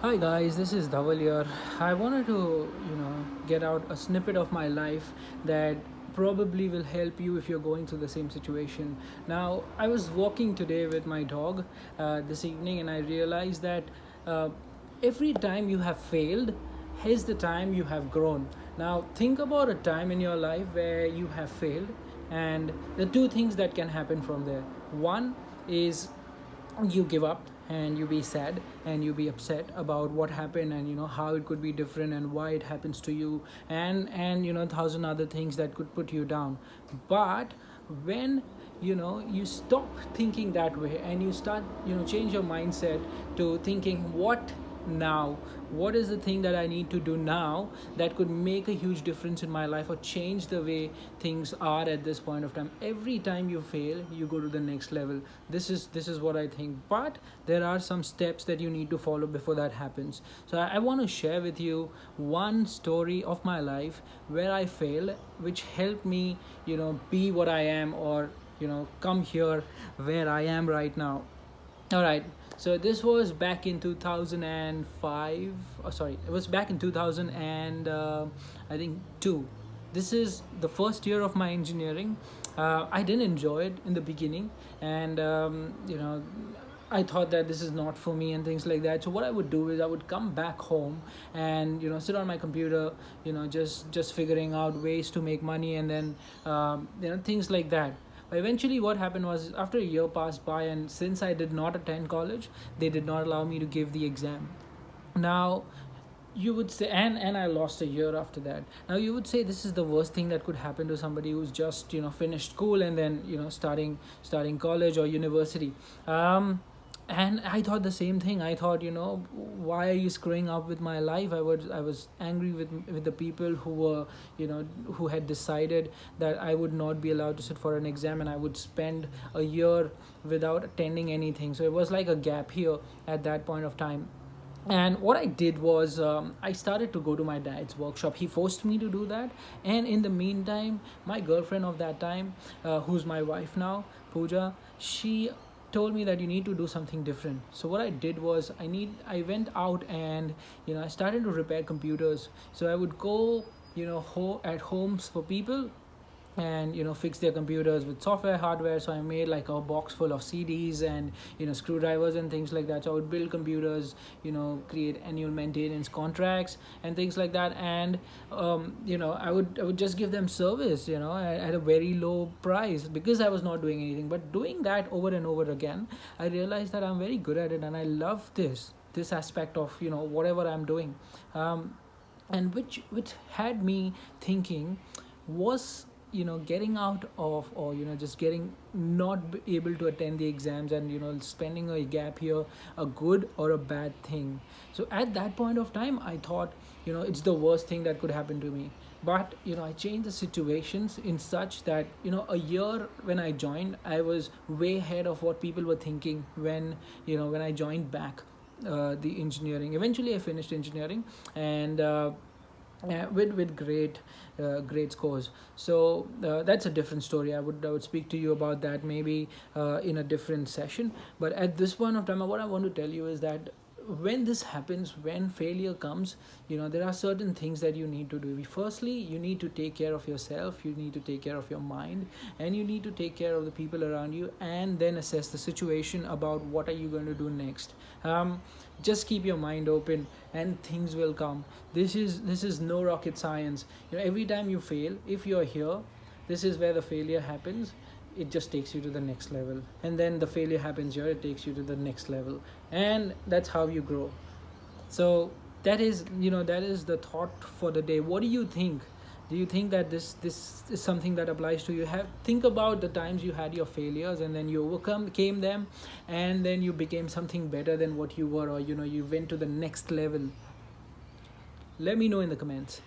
Hi guys, this is Dhaval here. I wanted to, get out a snippet of my life that probably will help you if you're going through the same situation. Now, I was walking today with my dog this evening, and I realized that uh, every time you have failed, is the time you have grown. Now, think about a time in your life where you have failed, and the two things that can happen from there. One is you give up and you be sad and you be upset about what happened, and how it could be different and why it happens to you, and thousand other things that could put you down. But when you stop thinking that way and you start change your mindset to thinking, what is the thing that I need to do now that could make a huge difference in my life or change the way things are at this point of time. Every time you fail, you go to the next level. This is what I think, but there are some steps that you need to follow before that happens. So I want to share with you one story of my life where I failed, which helped me be what I am, or come here where I am right now. All right. So this was back in 2005. Oh, sorry, it was back in 2000 and I think two. This is the first year of my engineering. I didn't enjoy it in the beginning, and I thought that this is not for me and things like that. So what I would do is I would come back home and sit on my computer, just figuring out ways to make money, and then things like that. But eventually what happened was, after a year passed by, and since I did not attend college, they did not allow me to give the exam. Now you would say, and I lost a year after that. Now you would say this is the worst thing that could happen to somebody who's just finished school and then starting college or university. And I thought the same thing. I thought, why are you screwing up with my life? I was angry with the people who were, who had decided that I would not be allowed to sit for an exam, and I would spend a year without attending anything. So it was like a gap here at that point of time. And what I did was, I started to go to my dad's workshop. He forced me to do that, and in the meantime, my girlfriend of that time, who's my wife now, Pooja, she told me that you need to do something different. So what I did was, I went out and I started to repair computers. So I would go at homes for people and fix their computers with software, hardware. So I made like a box full of CDs and screwdrivers and things like that. So I would build computers, create annual maintenance contracts and things like that. And I would just give them service at a very low price, because I was not doing anything. But doing that over and over again, I realized that I'm very good at it, and I love this aspect of whatever I'm doing. And which had me thinking, was getting out of, or just getting not able to attend the exams and spending a gap here, a good or a bad thing? So at that point of time, I thought it's the worst thing that could happen to me. But I changed the situations in such that a year when I joined, I was way ahead of what people were thinking when I joined back the engineering. Eventually I finished engineering, and with great scores. So that's a different story. I would speak to you about that maybe in a different session. But at this point of time, what I want to tell you is that when this happens, when failure comes, there are certain things that you need to do. Firstly, you need to take care of yourself, you need to take care of your mind, and you need to take care of the people around you, and then assess the situation about what are you going to do next. Just keep your mind open and things will come. This is no rocket science. Every time you fail, if you're here, this is where the failure happens. It just takes you to the next level, and then the failure happens here, it takes you to the next level, and that's how you grow. So that is the thought for the day. What do you think? Do you think that this is something that applies to you? Have Think about the times you had your failures, and then you overcame them, and then you became something better than what you were, or you went to the next level. Let me know in the comments.